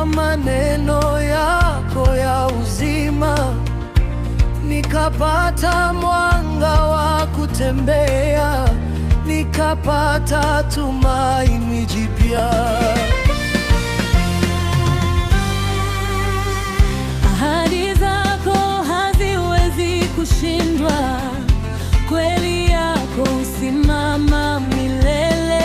nikasikia maneno yako ya uzima, nikapata mwanga wa kutembea, nikapata tumaini jipya. Ahadi zako haziwezi kushindwa, kweli yako usimama milele.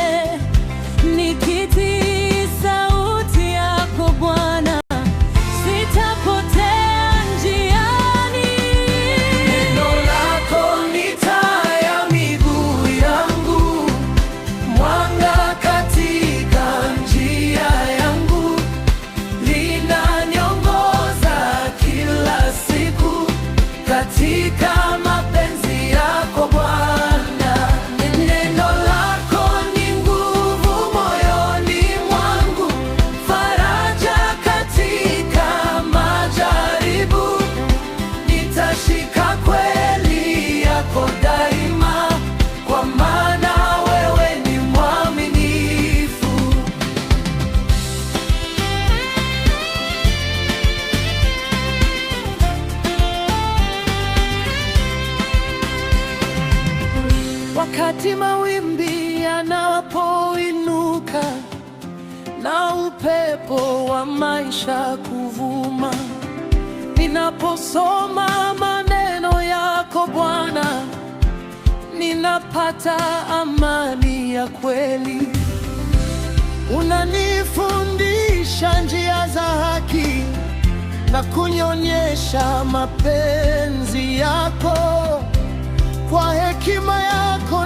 Nikitii sauti yako Bwana, sitapotea njiani. Neno lako ni taa ya miguu yangu, mwanga katika njia yangu, linaniongoza kila siku katika mapenzi yako Bwana. Neno lako ni nguvu moyoni mwangu, faraja katika majaribu. Nitashika kweli yako daima, kwa maana wewe ni mwaminifu. Wakati mawimbi yanapoinuka na upepo wa maisha kuvuma, ninaposoma maneno yako Bwana, ninapata amani ya kweli. Unanifundisha njia za haki na kunionyesha mapenzi yako. Kwa hekima yako